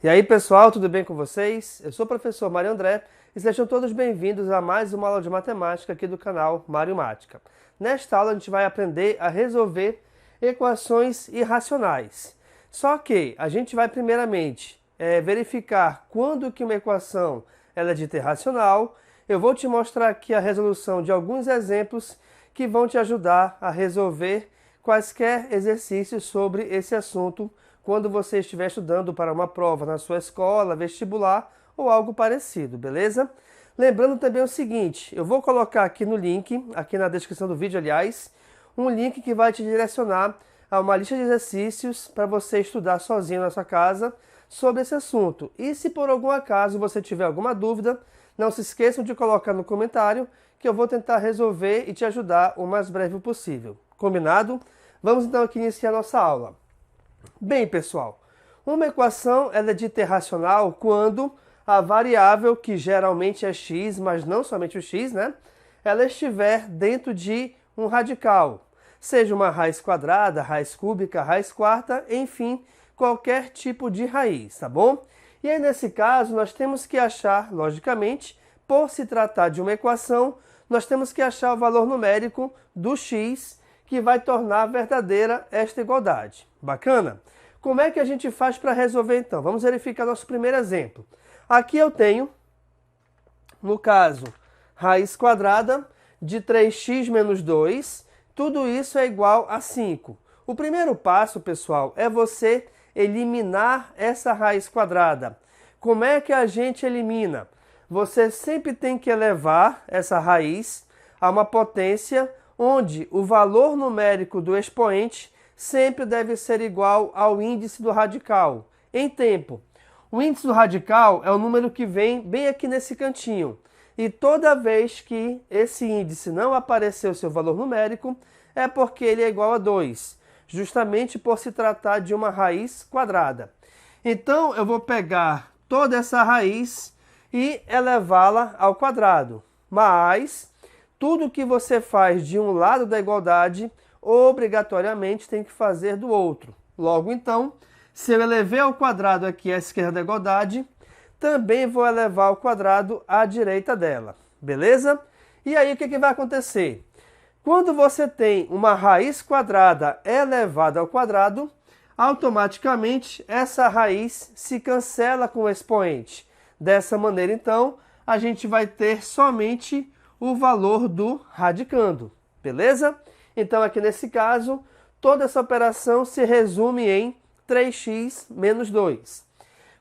E aí, pessoal, tudo bem com vocês? Eu sou o professor Mário André e sejam todos bem-vindos a mais uma aula de matemática aqui do canal Mário Mática. Nesta aula a gente vai aprender a resolver equações irracionais. Só que a gente vai primeiramente verificar quando que uma equação ela é dita irracional. Eu vou te mostrar aqui a resolução de alguns exemplos que vão te ajudar a resolver quaisquer exercícios sobre esse assunto quando você estiver estudando para uma prova na sua escola, vestibular ou algo parecido, beleza? Lembrando também o seguinte, eu vou colocar aqui no link, aqui na descrição do vídeo, aliás, um link que vai te direcionar a uma lista de exercícios para você estudar sozinho na sua casa sobre esse assunto. E se por algum acaso você tiver alguma dúvida, não se esqueçam de colocar no comentário que eu vou tentar resolver e te ajudar o mais breve possível. Combinado? Vamos então aqui iniciar a nossa aula. Bem, pessoal, uma equação ela é dita irracional quando a variável, que geralmente é x, mas não somente o x, né? Ela estiver dentro de um radical, seja uma raiz quadrada, raiz cúbica, raiz quarta, enfim, qualquer tipo de raiz, tá bom? E aí, nesse caso, nós temos que achar, logicamente, por se tratar de uma equação, nós temos que achar o valor numérico do x, que vai tornar verdadeira esta igualdade. Bacana? Como é que a gente faz para resolver então? Vamos verificar nosso primeiro exemplo. Aqui eu tenho, no caso, raiz quadrada de 3x menos 2. Tudo isso é igual a 5. O primeiro passo, pessoal, é você eliminar essa raiz quadrada. Como é que a gente elimina? Você sempre tem que elevar essa raiz a uma potência onde o valor numérico do expoente sempre deve ser igual ao índice do radical, em tempo. O índice do radical é o número que vem bem aqui nesse cantinho. E toda vez que esse índice não aparecer o seu valor numérico, é porque ele é igual a 2, justamente por se tratar de uma raiz quadrada. Então, eu vou pegar toda essa raiz e elevá-la ao quadrado. Mas tudo que você faz de um lado da igualdade, obrigatoriamente tem que fazer do outro. Logo, então, se eu elevei ao quadrado aqui a esquerda da igualdade, também vou elevar ao quadrado à direita dela. Beleza? E aí, o que vai acontecer? Quando você tem uma raiz quadrada elevada ao quadrado, automaticamente essa raiz se cancela com o expoente. Dessa maneira, então, a gente vai ter somente o valor do radicando, beleza? Então, aqui nesse caso, toda essa operação se resume em 3x menos 2.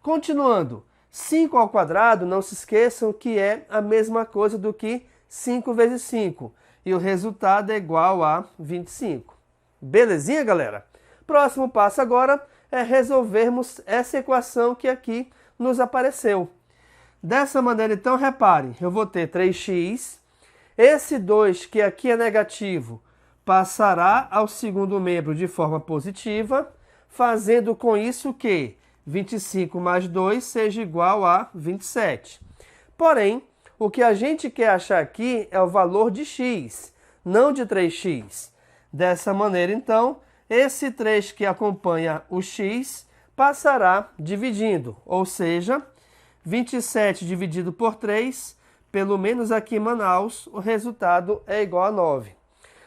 Continuando, 5 ao quadrado, não se esqueçam que é a mesma coisa do que 5 vezes 5. E o resultado é igual a 25. Belezinha, galera? Próximo passo agora é resolvermos essa equação que aqui nos apareceu. Dessa maneira, então, repare, eu vou ter 3x. Esse 2, que aqui é negativo, passará ao segundo membro de forma positiva, fazendo com isso que 25 mais 2 seja igual a 27. Porém, o que a gente quer achar aqui é o valor de x, não de 3x. Dessa maneira, então, esse 3 que acompanha o x passará dividindo, ou seja, 27 dividido por 3, pelo menos aqui em Manaus, o resultado é igual a 9.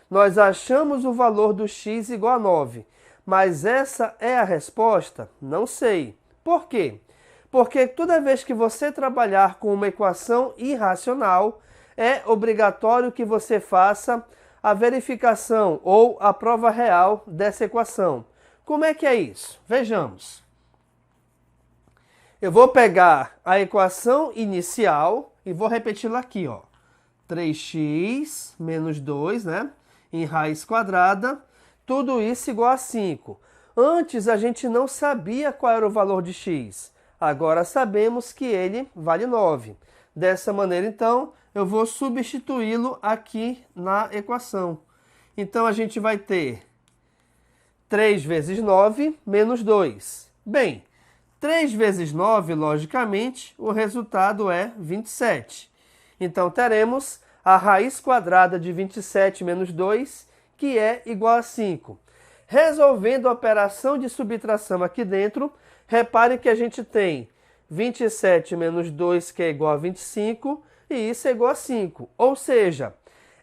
Nós achamos o valor do x igual a 9, mas essa é a resposta? Não sei. Por quê? Porque toda vez que você trabalhar com uma equação irracional, é obrigatório que você faça a verificação ou a prova real dessa equação. Como é que é isso? Vejamos. Eu vou pegar a equação inicial e vou repeti-la aqui, ó. 3x menos 2, né? Em raiz quadrada, tudo isso igual a 5. Antes a gente não sabia qual era o valor de x. Agora sabemos que ele vale 9. Dessa maneira, então, eu vou substituí-lo aqui na equação. Então, a gente vai ter 3 vezes 9 menos 2. Bem, 3 vezes 9, logicamente, o resultado é 27. Então, teremos a raiz quadrada de 27 menos 2, que é igual a 5. Resolvendo a operação de subtração aqui dentro, Repare que a gente tem 27 menos 2, que é igual a 25, e isso é igual a 5. Ou seja,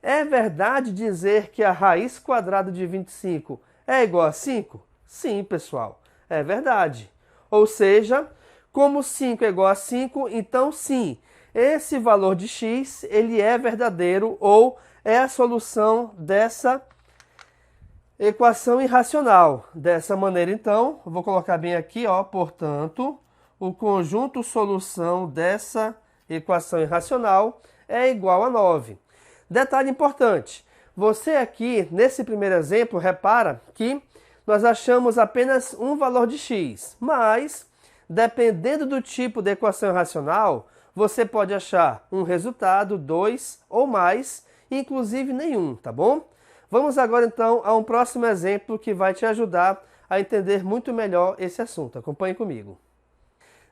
é verdade dizer que a raiz quadrada de 25 é igual a 5? Sim, pessoal, é verdade. Ou seja, como 5 é igual a 5, então sim, esse valor de x ele é verdadeiro ou é a solução dessa equação irracional. Dessa maneira, então, eu vou colocar bem aqui, ó, portanto, o conjunto solução dessa equação irracional é igual a 9. Detalhe importante, você aqui, nesse primeiro exemplo, repara que nós achamos apenas um valor de x, mas, dependendo do tipo de equação irracional, você pode achar um resultado, 2 ou mais, inclusive nenhum, tá bom? Vamos agora então a um próximo exemplo que vai te ajudar a entender muito melhor esse assunto. Acompanhe comigo.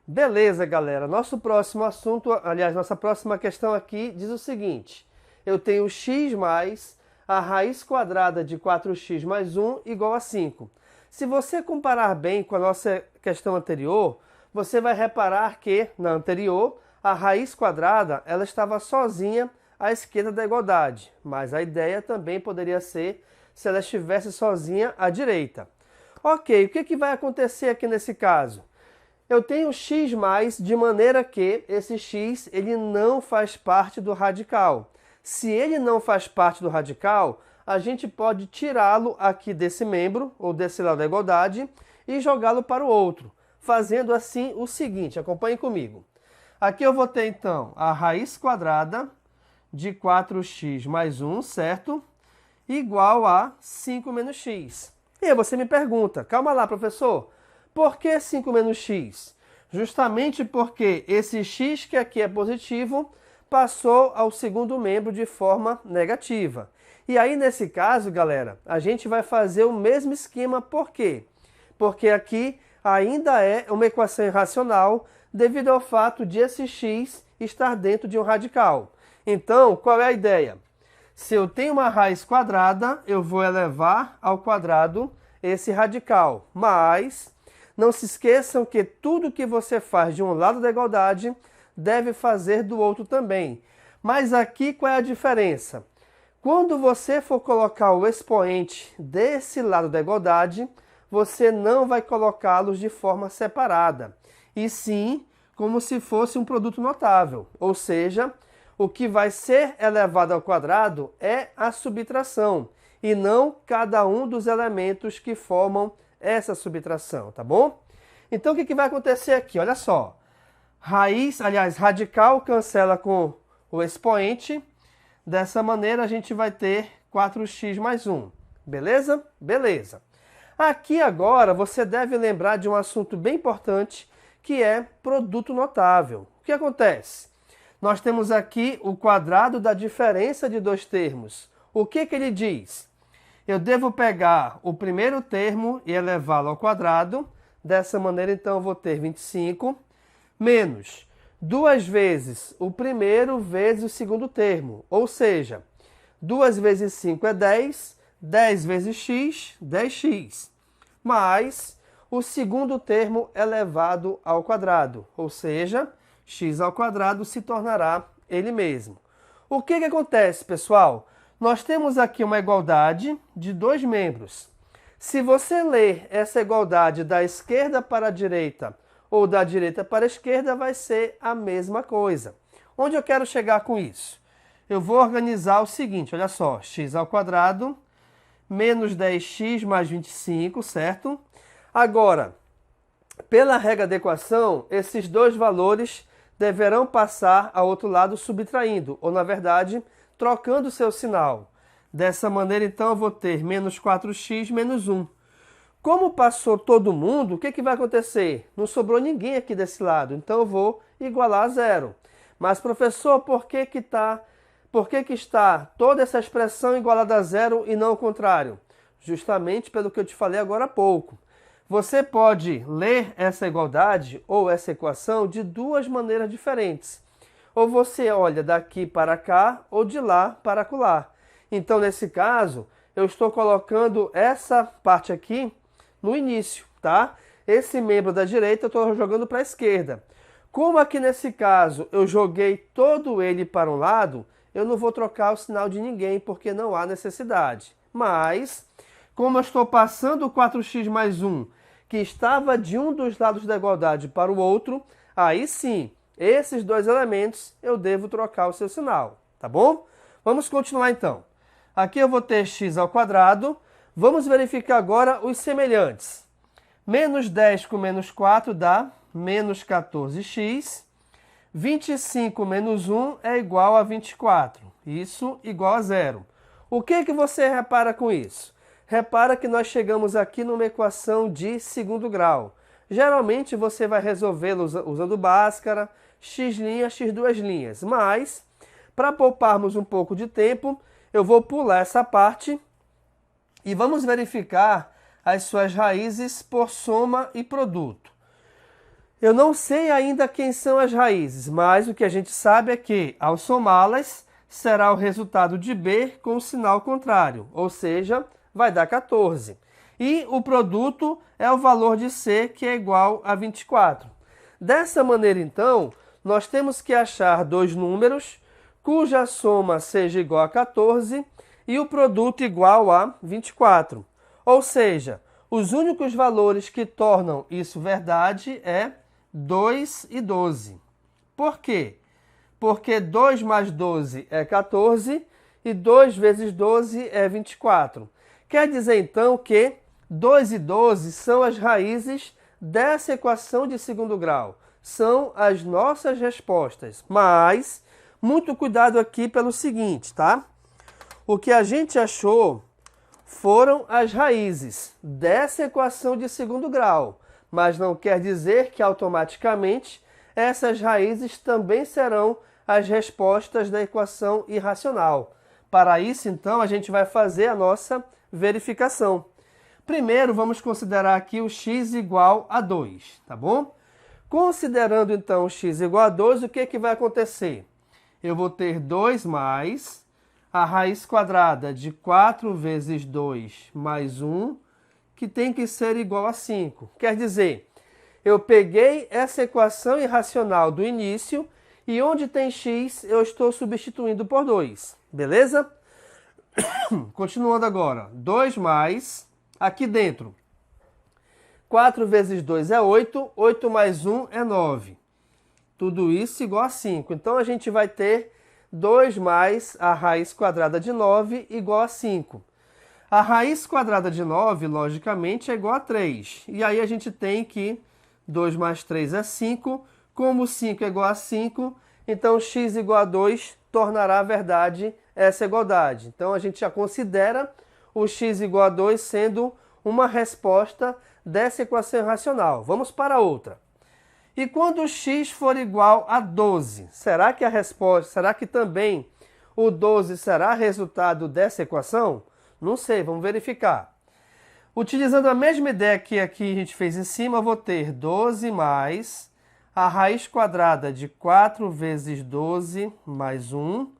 Beleza, galera. Nosso próximo assunto, aliás, nossa próxima questão aqui diz o seguinte. Eu tenho x mais a raiz quadrada de 4x mais 1 igual a 5. Se você comparar bem com a nossa questão anterior, você vai reparar que, na anterior, a raiz quadrada ela estava sozinha à esquerda da igualdade, mas a ideia também poderia ser se ela estivesse sozinha à direita. Ok, o que vai acontecer aqui nesse caso? Eu tenho x mais de maneira que esse x ele não faz parte do radical. Se ele não faz parte do radical, a gente pode tirá-lo aqui desse membro, ou desse lado da igualdade, e jogá-lo para o outro, fazendo assim o seguinte, acompanhe comigo. Aqui eu vou ter então a raiz quadrada de 4x mais 1, certo? Igual a 5 menos x. E aí você me pergunta, calma lá, professor, por que 5 menos x? Justamente porque esse x que aqui é positivo passou ao segundo membro de forma negativa. E aí, nesse caso, galera, a gente vai fazer o mesmo esquema. Por quê? Porque aqui ainda é uma equação irracional devido ao fato de esse x estar dentro de um radical. Então, qual é a ideia? Se eu tenho uma raiz quadrada, eu vou elevar ao quadrado esse radical. Mas não se esqueçam que tudo que você faz de um lado da igualdade deve fazer do outro também. Mas aqui qual é a diferença? Quando você for colocar o expoente desse lado da igualdade, você não vai colocá-los de forma separada, e sim como se fosse um produto notável, ou seja, o que vai ser elevado ao quadrado é a subtração, e não cada um dos elementos que formam essa subtração, tá bom? Então o que vai acontecer aqui? Olha só, radical cancela com o expoente, dessa maneira a gente vai ter 4x mais 1, beleza? Beleza. Aqui agora você deve lembrar de um assunto bem importante, que é produto notável. O que acontece? Nós temos aqui o quadrado da diferença de dois termos. O que ele diz? Eu devo pegar o primeiro termo e elevá-lo ao quadrado. Dessa maneira, então, eu vou ter 25 menos 2 vezes o primeiro vezes o segundo termo. Ou seja, 2 vezes 5 é 10, 10 vezes x, 10x. Mais o segundo termo elevado ao quadrado. Ou seja, x ao quadrado se tornará ele mesmo. O que acontece, pessoal? Nós temos aqui uma igualdade de dois membros. Se você ler essa igualdade da esquerda para a direita ou da direita para a esquerda, vai ser a mesma coisa. Onde eu quero chegar com isso? Eu vou organizar o seguinte, olha só, x ao quadrado menos 10x mais 25, certo? Agora, pela regra da equação, esses dois valores deverão passar ao outro lado subtraindo, ou na verdade, trocando seu sinal. Dessa maneira, então, eu vou ter menos 4x menos 1. Como passou todo mundo, o que vai acontecer? Não sobrou ninguém aqui desse lado, então eu vou igualar a zero. Mas, professor, por que está toda essa expressão igualada a zero e não o contrário? Justamente pelo que eu te falei agora há pouco. Você pode ler essa igualdade ou essa equação de duas maneiras diferentes. Ou você olha daqui para cá ou de lá para acolá. Então, nesse caso, eu estou colocando essa parte aqui no início, tá? esse membro da direita eu estou jogando para a esquerda. Como aqui nesse caso eu joguei todo ele para um lado, eu não vou trocar o sinal de ninguém, porque não há necessidade. Mas, como eu estou passando o 4x mais 1, que estava de um dos lados da igualdade para o outro, aí sim, esses dois elementos eu devo trocar o seu sinal, tá bom? Vamos continuar então. Aqui eu vou ter x ao quadrado. Vamos verificar agora os semelhantes. Menos 10 com menos 4 dá menos 14x. 25 menos 1 é igual a 24. Isso igual a zero. O que você repara com isso? Repara que nós chegamos aqui numa equação de segundo grau. Geralmente você vai resolvê-la usando Bhaskara, x', x duas linhas. Mas, para pouparmos um pouco de tempo, eu vou pular essa parte e vamos verificar as suas raízes por soma e produto. Eu não sei ainda quem são as raízes, mas o que a gente sabe é que, ao somá-las, será o resultado de B com o sinal contrário, ou seja, vai dar 14. E o produto é o valor de C, que é igual a 24. Dessa maneira, então, nós temos que achar dois números cuja soma seja igual a 14 e o produto igual a 24. Ou seja, os únicos valores que tornam isso verdade é 2 e 12. Por quê? Porque 2 mais 12 é 14 e 2 vezes 12 é 24. Quer dizer, então, que 2 e 12 são as raízes dessa equação de segundo grau. São as nossas respostas. Mas, muito cuidado aqui pelo seguinte, tá? O que a gente achou foram as raízes dessa equação de segundo grau. Mas não quer dizer que automaticamente essas raízes também serão as respostas da equação irracional. Para isso, então, a gente vai fazer a nossa verificação. Primeiro, vamos considerar aqui o x igual a 2, tá bom? Considerando, então, o x igual a 2, o que vai acontecer? Eu vou ter 2 mais a raiz quadrada de 4 vezes 2 mais 1, que tem que ser igual a 5. Quer dizer, eu peguei essa equação irracional do início e onde tem x, eu estou substituindo por 2. Beleza? Continuando agora. 2 mais, aqui dentro, 4 vezes 2 é 8, 8 mais 1 é 9. Tudo isso igual a 5. Então, a gente vai ter 2 mais a raiz quadrada de 9 igual a 5. A raiz quadrada de 9, logicamente, é igual a 3. E aí a gente tem que 2 mais 3 é 5. Como 5 é igual a 5, então x igual a 2 tornará verdade essa igualdade. Então, a gente já considera o x igual a 2 sendo uma resposta dessa equação irracional. Vamos para outra. E quando x for igual a 12, será que a resposta, será que também o 12 será resultado dessa equação? Não sei, vamos verificar. Utilizando a mesma ideia que aqui a gente fez em cima, eu vou ter 12 mais a raiz quadrada de 4 vezes 12 mais 1,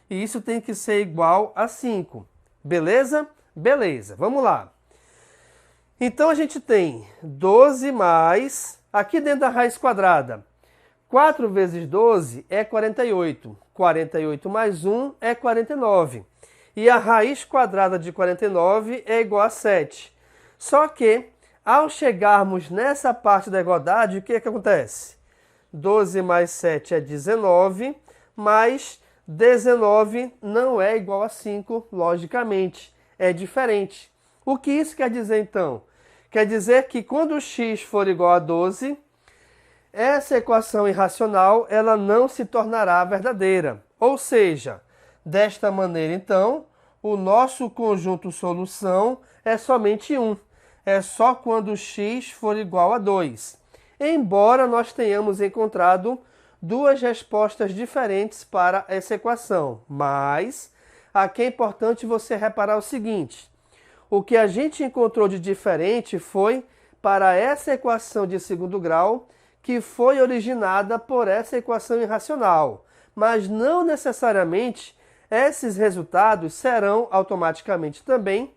e isso tem que ser igual a 5. Beleza? Beleza, vamos lá. Então, a gente tem 12 mais, aqui dentro da raiz quadrada, 4 vezes 12 é 48. 48 mais 1 é 49. E a raiz quadrada de 49 é igual a 7. Só que, ao chegarmos nessa parte da igualdade, o que acontece? 12 mais 7 é 19, mas 19 não é igual a 5, logicamente. É diferente. O que isso quer dizer, então? Quer dizer que quando x for igual a 12, essa equação irracional ela não se tornará verdadeira. Ou seja, desta maneira, então, o nosso conjunto solução é somente 1. É só quando x for igual a 2. Embora nós tenhamos encontrado duas respostas diferentes para essa equação. Mas aqui é importante você reparar o seguinte: o que a gente encontrou de diferente foi para essa equação de segundo grau, que foi originada por essa equação irracional. Mas não necessariamente esses resultados serão automaticamente também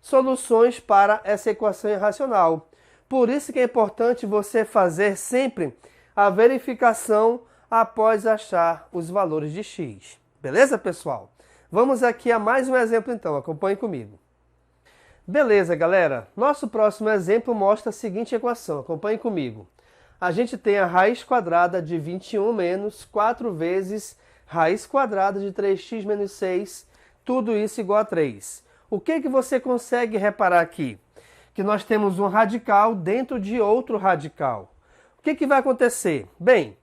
soluções para essa equação irracional. Por isso que é importante você fazer sempre a verificação após achar os valores de x. Beleza, pessoal? Vamos aqui a mais um exemplo então, acompanhe comigo. Beleza, galera. Nosso próximo exemplo mostra a seguinte equação, acompanhe comigo. A gente tem a raiz quadrada de 21 menos 4 vezes raiz quadrada de 3x menos 6, tudo isso igual a 3. O que você consegue reparar aqui? Que nós temos um radical dentro de outro radical. O que vai acontecer? Bem,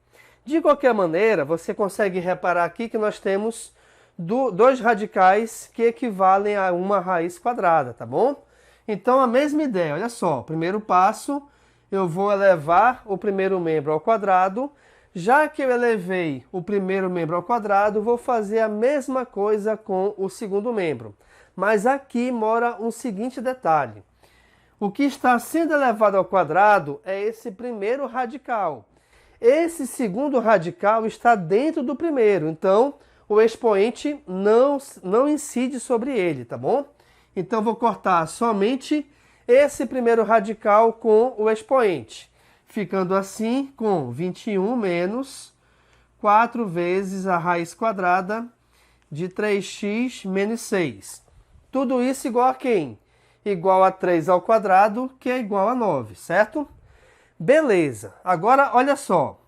de qualquer maneira, você consegue reparar aqui que nós temos dois radicais que equivalem a uma raiz quadrada, tá bom? Então, a mesma ideia, olha só, primeiro passo, eu vou elevar o primeiro membro ao quadrado. Já que eu elevei o primeiro membro ao quadrado, vou fazer a mesma coisa com o segundo membro. Mas aqui mora um seguinte detalhe. O que está sendo elevado ao quadrado é esse primeiro radical. Esse segundo radical está dentro do primeiro, então o expoente não incide sobre ele, tá bom? Então vou cortar somente esse primeiro radical com o expoente, ficando assim com 21 menos 4 vezes a raiz quadrada de 3x menos 6. Tudo isso igual a quem? Igual a 3 ao quadrado, que é igual a 9, certo? Beleza. Agora, olha só.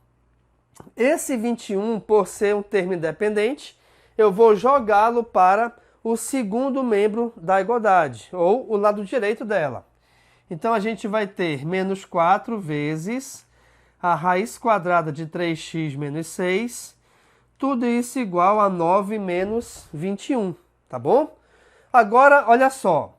Esse 21, por ser um termo independente, eu vou jogá-lo para o segundo membro da igualdade, ou o lado direito dela. Então, a gente vai ter menos 4 vezes a raiz quadrada de 3x menos 6, tudo isso igual a 9 menos 21, tá bom? Agora, olha só.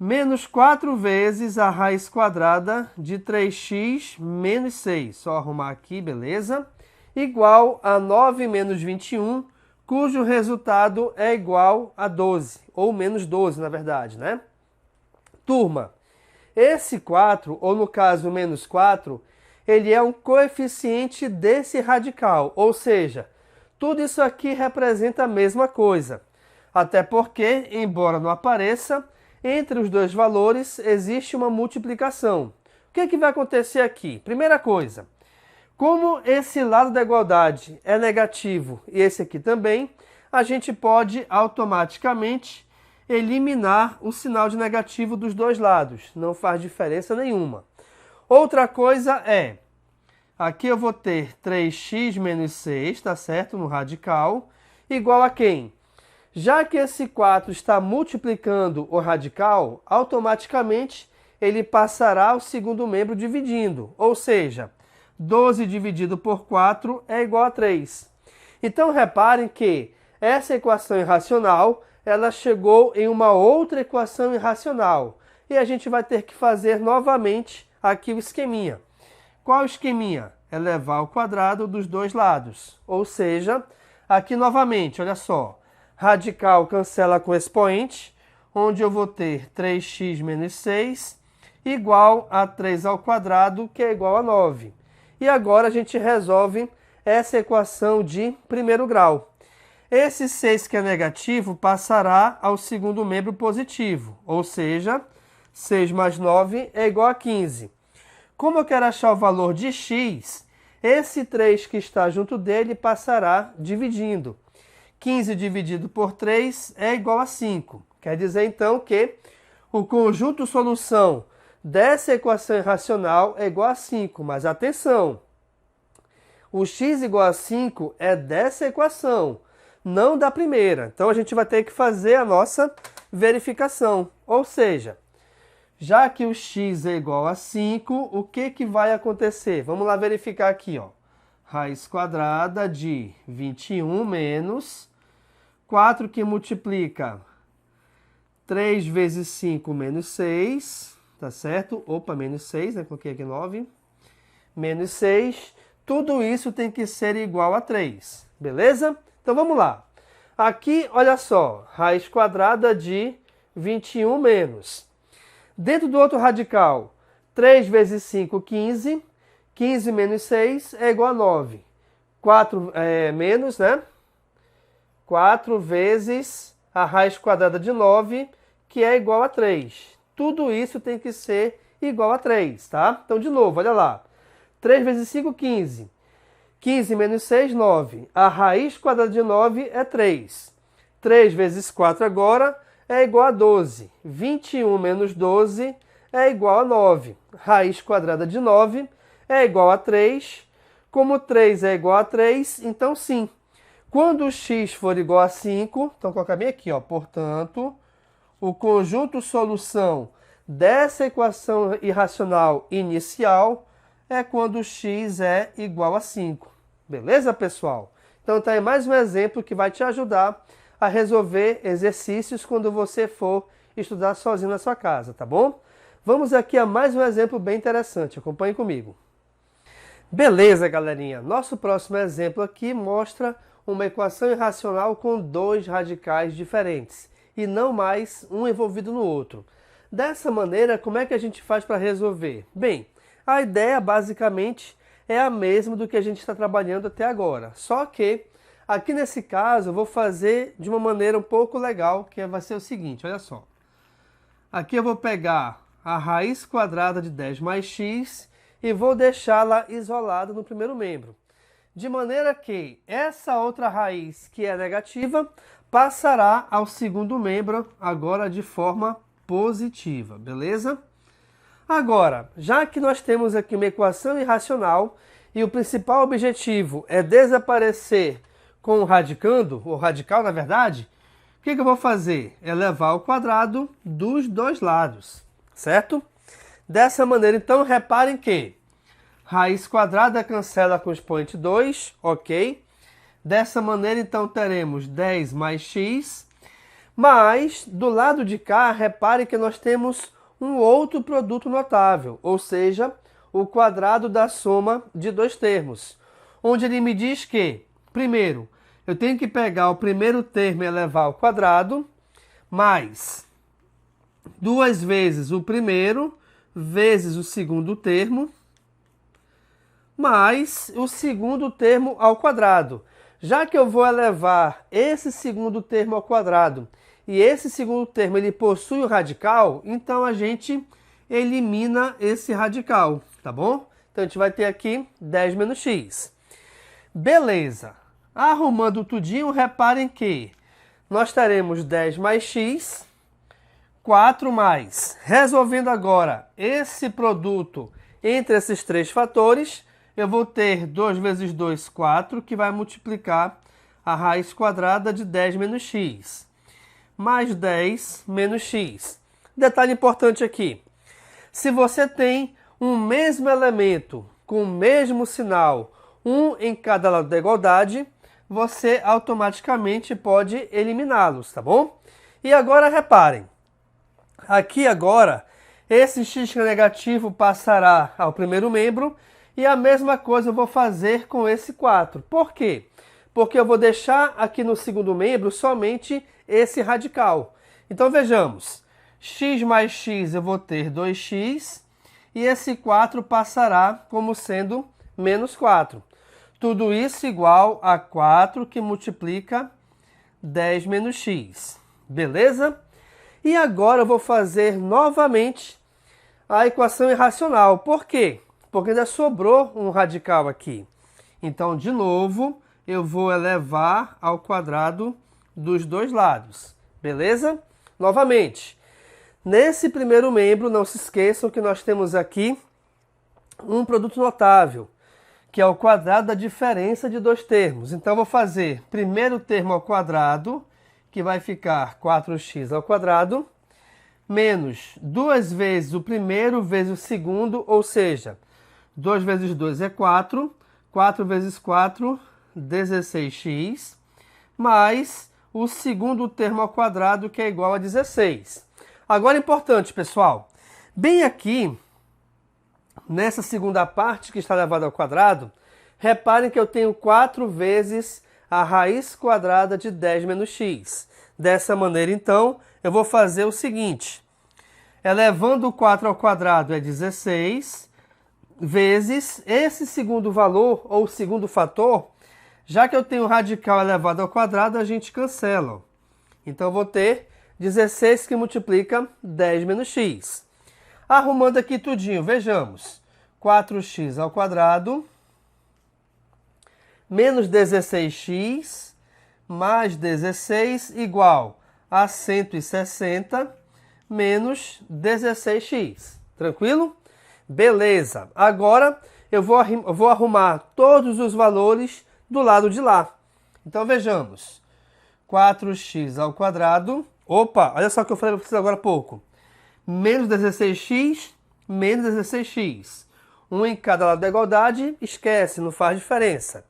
Menos 4 vezes a raiz quadrada de 3x menos 6. Só arrumar aqui, beleza? Igual a 9 menos 21, cujo resultado é igual a 12. Ou menos 12, na verdade, né? Turma, esse 4, ou no caso menos 4, ele é um coeficiente desse radical. Ou seja, tudo isso aqui representa a mesma coisa. Até porque, embora não apareça, entre os dois valores existe uma multiplicação. O que vai acontecer aqui? Primeira coisa, como esse lado da igualdade é negativo e esse aqui também, a gente pode automaticamente eliminar o sinal de negativo dos dois lados. Não faz diferença nenhuma. Outra coisa é, aqui eu vou ter 3x menos 6, tá certo? No radical, igual a quem? Já que esse 4 está multiplicando o radical, automaticamente ele passará ao segundo membro dividindo. Ou seja, 12 dividido por 4 é igual a 3. Então, reparem que essa equação irracional, ela chegou em uma outra equação irracional. E a gente vai ter que fazer novamente aqui o esqueminha. Qual o esqueminha? Elevar ao quadrado dos dois lados. Ou seja, aqui novamente, olha só. Radical cancela com expoente, onde eu vou ter 3x menos 6 igual a 3 ao quadrado, que é igual a 9. E agora a gente resolve essa equação de primeiro grau. Esse 6 que é negativo passará ao segundo membro positivo, ou seja, 6 mais 9 é igual a 15. Como eu quero achar o valor de x, esse 3 que está junto dele passará dividindo. 15 dividido por 3 é igual a 5. Quer dizer, então, que o conjunto solução dessa equação irracional é igual a 5. Mas atenção, o x igual a 5 é dessa equação, não da primeira. Então, a gente vai ter que fazer a nossa verificação. Ou seja, já que o x é igual a 5, o que vai acontecer? Vamos lá verificar aqui, ó. Raiz quadrada de 21 menos 4 que multiplica 3 vezes 5 menos 6, tá certo? Opa, menos 6, né? Coloquei aqui 9. Menos 6. Tudo isso tem que ser igual a 3, beleza? Então vamos lá. Aqui, olha só, raiz quadrada de 21 menos. Dentro do outro radical, 3 vezes 5, 15. 15 menos 6 é igual a 9. 4 menos, né? 4 vezes a raiz quadrada de 9, que é igual a 3. Tudo isso tem que ser igual a 3, tá? Então, de novo, olha lá. 3 vezes 5, 15. 15 menos 6, 9. A raiz quadrada de 9 é 3. 3 vezes 4 agora é igual a 12. 21 menos 12 é igual a 9. Raiz quadrada de 9 é igual a 3. Como 3 é igual a 3, então sim. Quando o x for igual a 5, então colocar bem aqui, ó, portanto, o conjunto solução dessa equação irracional inicial é quando x é igual a 5. Beleza, pessoal? Então tá aí mais um exemplo que vai te ajudar a resolver exercícios quando você for estudar sozinho na sua casa, tá bom? Vamos aqui a mais um exemplo bem interessante. Acompanhe comigo. Beleza, galerinha? Nosso próximo exemplo aqui mostra uma equação irracional com dois radicais diferentes e não mais um envolvido no outro. Dessa maneira, como é que a gente faz para resolver? Bem, a ideia basicamente é a mesma do que a gente está trabalhando até agora, só que aqui nesse caso eu vou fazer de uma maneira um pouco legal, que vai ser o seguinte, olha só. Aqui eu vou pegar a raiz quadrada de 10 mais x e vou deixá-la isolada no primeiro membro. De maneira que essa outra raiz, que é negativa, passará ao segundo membro agora de forma positiva, beleza? Agora, já que nós temos aqui uma equação irracional e o principal objetivo é desaparecer com o radicando, ou radical na verdade, o que eu vou fazer? É levar ao quadrado dos dois lados, certo? Dessa maneira, então, reparem que raiz quadrada cancela com o expoente 2, ok? Dessa maneira, então, teremos 10 mais x, mas do lado de cá, reparem que nós temos um outro produto notável, ou seja, o quadrado da soma de dois termos, onde ele me diz que, primeiro, eu tenho que pegar o primeiro termo e elevar ao quadrado, mais 2 vezes o primeiro, vezes o segundo termo, mais o segundo termo ao quadrado. Já que eu vou elevar esse segundo termo ao quadrado e esse segundo termo ele possui o radical, então a gente elimina esse radical, tá bom? Então a gente vai ter aqui 10 menos x. Beleza. Arrumando tudinho, reparem que nós teremos 10 mais x, 4 mais. Resolvendo agora esse produto entre esses três fatores, eu vou ter 2 vezes 2, 4, que vai multiplicar a raiz quadrada de 10 menos x, mais 10 menos x. Detalhe importante aqui, se você tem um mesmo elemento com o mesmo sinal, um em cada lado da igualdade, você automaticamente pode eliminá-los, tá bom? E agora reparem, aqui agora, esse x que é negativo passará ao primeiro membro, e a mesma coisa eu vou fazer com esse 4. Por quê? Porque eu vou deixar aqui no segundo membro somente esse radical. Então vejamos, x mais x eu vou ter 2x, e esse 4 passará como sendo menos 4. Tudo isso igual a 4 que multiplica 10 menos x. Beleza? E agora eu vou fazer novamente a equação irracional. Por quê? Porque ainda sobrou um radical aqui. Então, de novo, eu vou elevar ao quadrado dos dois lados. Beleza? Novamente, nesse primeiro membro, não se esqueçam que nós temos aqui um produto notável, que é o quadrado da diferença de dois termos. Então, eu vou fazer primeiro termo ao quadrado, que vai ficar 4x ao quadrado, menos 2 vezes o primeiro vezes o segundo, ou seja, 2 vezes 2 é 4, 4 vezes 4, 16x, mais o segundo termo ao quadrado, que é igual a 16. Agora, importante, pessoal, bem aqui, nessa segunda parte que está elevada ao quadrado, reparem que eu tenho 4 vezes a raiz quadrada de 10 menos x. Dessa maneira, então, eu vou fazer o seguinte. Elevando o 4 ao quadrado é 16, vezes esse segundo valor, ou segundo fator, já que eu tenho radical elevado ao quadrado, a gente cancela. Então, eu vou ter 16 que multiplica 10 menos x. Arrumando aqui tudinho, vejamos. 4x ao quadrado menos 16x mais 16 igual a 160 menos 16x. Tranquilo? Beleza. Agora eu vou arrumar todos os valores do lado de lá. Então vejamos. 4x ao quadrado. Opa, olha só o que eu falei para vocês agora há pouco. Menos 16x, menos 16x. Um em cada lado da igualdade, esquece, não faz diferença.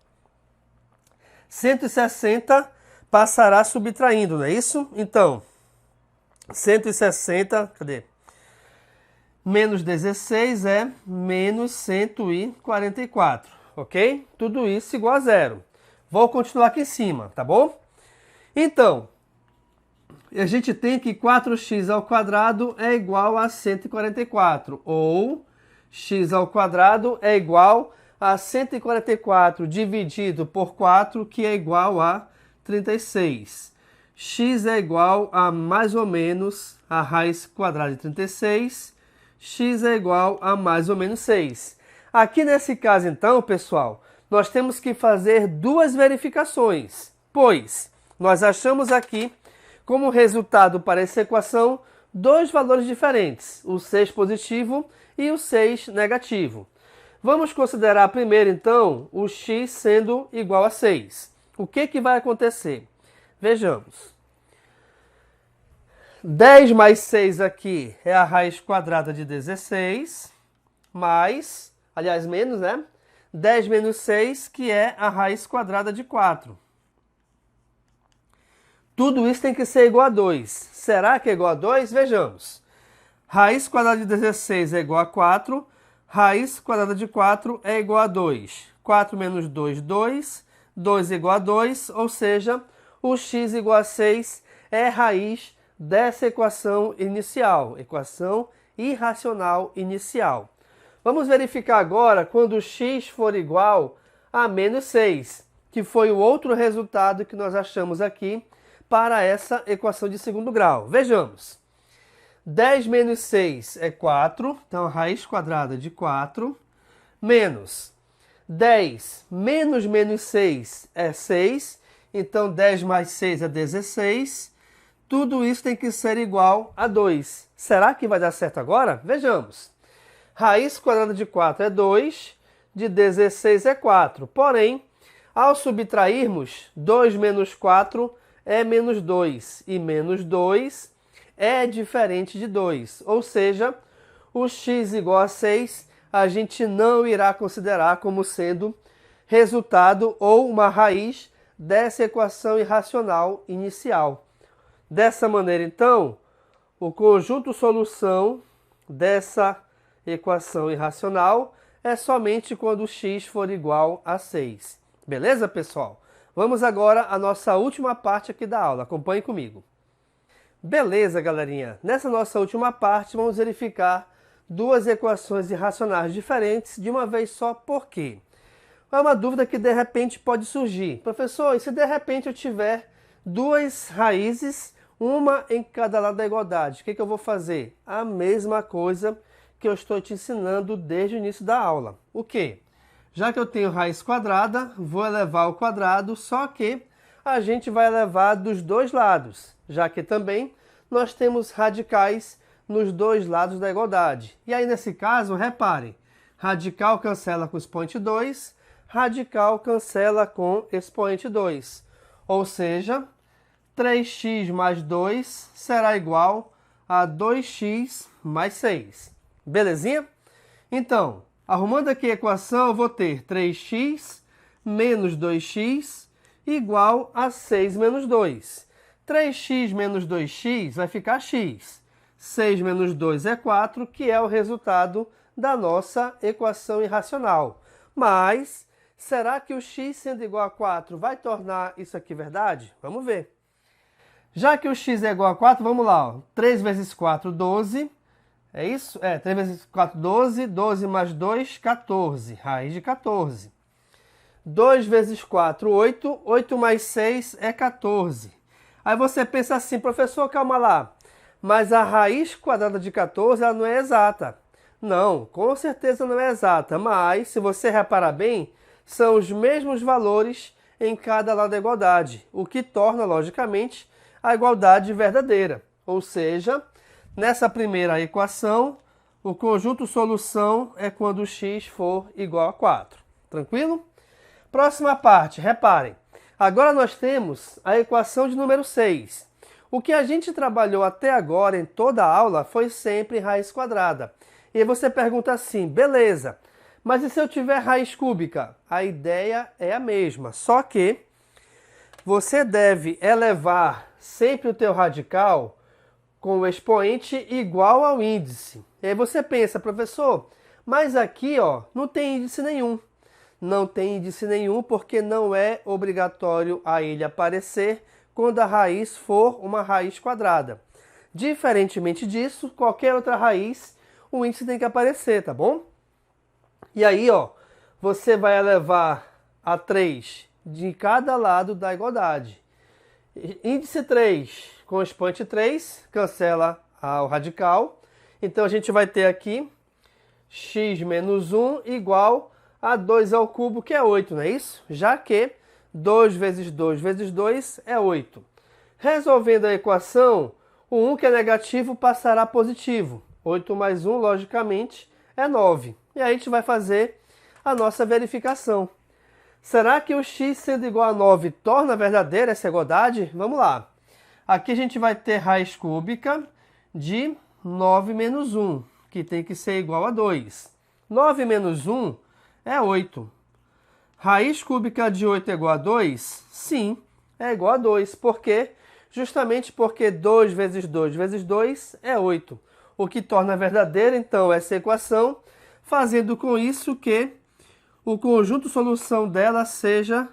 160 passará subtraindo, não é isso? Então, 160, cadê? Menos 16 é menos 144, ok? Tudo isso igual a zero. Vou continuar aqui em cima, tá bom? Então, a gente tem que 4x ao quadrado é igual a 144, ou x ao quadrado é igual a 144 dividido por 4, que é igual a 36. X é igual a mais ou menos a raiz quadrada de 36. X é igual a mais ou menos 6. Aqui nesse caso, então, pessoal, nós temos que fazer duas verificações, pois nós achamos aqui, como resultado para essa equação, dois valores diferentes, o 6 positivo e o 6 negativo. Vamos considerar primeiro, então, o x sendo igual a 6. O que vai acontecer? Vejamos. 10 mais 6 aqui é a raiz quadrada de 16, mais, aliás, menos, né? 10 menos 6, que é a raiz quadrada de 4. Tudo isso tem que ser igual a 2. Será que é igual a 2? Vejamos. Raiz quadrada de 16 é igual a 4. Raiz quadrada de 4 é igual a 2. 4 menos 2, 2. 2 igual a 2, ou seja, o x igual a 6 é raiz dessa equação inicial, equação irracional inicial. Vamos verificar agora quando o x for igual a menos 6, que foi o outro resultado que nós achamos aqui para essa equação de segundo grau. Vejamos. 10 menos 6 é 4, então a raiz quadrada de 4, menos 10 menos menos 6 é 6, então 10 mais 6 é 16. Tudo isso tem que ser igual a 2. Será que vai dar certo agora? Vejamos. Raiz quadrada de 4 é 2, de 16 é 4. Porém, ao subtrairmos, 2 menos 4 é menos 2, e menos 2 é diferente de 2, ou seja, o x igual a 6 a gente não irá considerar como sendo resultado ou uma raiz dessa equação irracional inicial. Dessa maneira, então, o conjunto solução dessa equação irracional é somente quando o x for igual a 6. Beleza, pessoal? Vamos agora à nossa última parte aqui da aula. Acompanhe comigo. Beleza, galerinha? Nessa nossa última parte, vamos verificar duas equações irracionais diferentes de uma vez só. Por quê? É uma dúvida que de repente pode surgir. Professor, e se de repente eu tiver duas raízes, uma em cada lado da igualdade, o que eu vou fazer? A mesma coisa que eu estou te ensinando desde o início da aula. O quê? Já que eu tenho raiz quadrada, vou elevar ao quadrado, só que a gente vai elevar dos dois lados, já que também nós temos radicais nos dois lados da igualdade. E aí, nesse caso, reparem, radical cancela com expoente 2, radical cancela com expoente 2. Ou seja, 3x mais 2 será igual a 2x mais 6. Belezinha? Então, arrumando aqui a equação, eu vou ter 3x menos 2x igual a 6 menos 2. 3x menos 2x vai ficar x. 6 menos 2 é 4, que é o resultado da nossa equação irracional. Mas, será que o x sendo igual a 4 vai tornar isso aqui verdade? Vamos ver. Já que o x é igual a 4, vamos lá. 3 vezes 4, 12. É isso? 3 vezes 4, 12. 12 mais 2, 14. Raiz de 14. 2 vezes 4, 8. 8 mais 6 é 14. Aí você pensa assim, professor, calma lá. mas a raiz quadrada de 14 ela não é exata. Não, com certeza não é exata, mas se você reparar bem, são os mesmos valores em cada lado da igualdade, o que torna, logicamente, a igualdade verdadeira. Ou seja, nessa primeira equação, o conjunto solução é quando x for igual a 4. Tranquilo? Próxima parte, reparem. Agora nós temos a equação de número 6. O que a gente trabalhou até agora em toda a aula foi sempre raiz quadrada. E aí você pergunta assim, beleza, mas e se eu tiver raiz cúbica? A ideia é a mesma, só que você deve elevar sempre o teu radical com o expoente igual ao índice. E aí você pensa, professor, mas aqui ó, não tem índice nenhum. Não tem índice nenhum porque não é obrigatório a ele aparecer quando a raiz for uma raiz quadrada. Diferentemente disso, qualquer outra raiz, o índice tem que aparecer, tá bom? E aí, ó, você vai elevar a 3 de cada lado da igualdade. Índice 3 com expoente 3, cancela o radical. Então a gente vai ter aqui x menos 1 igual a 2 ao cubo, que é 8, não é isso? Já que 2 vezes 2 vezes 2 é 8. Resolvendo a equação, o 1 que é negativo passará positivo. 8 mais 1, logicamente, é 9. E aí a gente vai fazer a nossa verificação. Será que o x sendo igual a 9 torna verdadeira essa igualdade? Vamos lá. Aqui a gente vai ter raiz cúbica de 9 menos 1, que tem que ser igual a 2. 9 menos 1 é 8. Raiz cúbica de 8 é igual a 2? Sim, é igual a 2. Por quê? Justamente porque 2 vezes 2 vezes 2 é 8. O que torna verdadeira, então, essa equação, fazendo com isso que o conjunto solução dela seja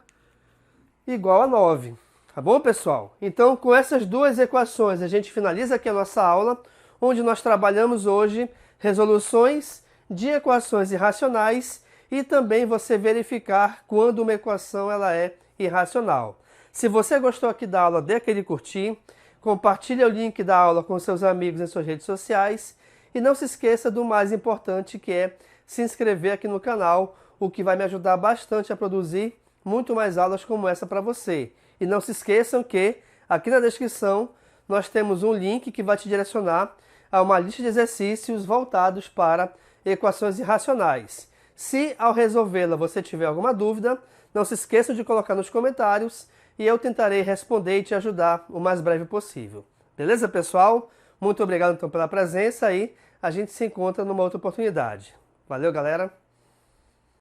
igual a 9. Tá bom, pessoal? Então, com essas duas equações, a gente finaliza aqui a nossa aula, onde nós trabalhamos hoje resoluções de equações irracionais e também você verificar quando uma equação ela é irracional. Se você gostou aqui da aula, dê aquele curtir, compartilhe o link da aula com seus amigos em suas redes sociais e não se esqueça do mais importante, que é se inscrever aqui no canal, o que vai me ajudar bastante a produzir muito mais aulas como essa para você. E não se esqueçam que aqui na descrição nós temos um link que vai te direcionar a uma lista de exercícios voltados para equações irracionais. Se ao resolvê-la você tiver alguma dúvida, não se esqueçam de colocar nos comentários e eu tentarei responder e te ajudar o mais breve possível. Beleza, pessoal? Muito obrigado então pela presença e a gente se encontra numa outra oportunidade. Valeu, galera!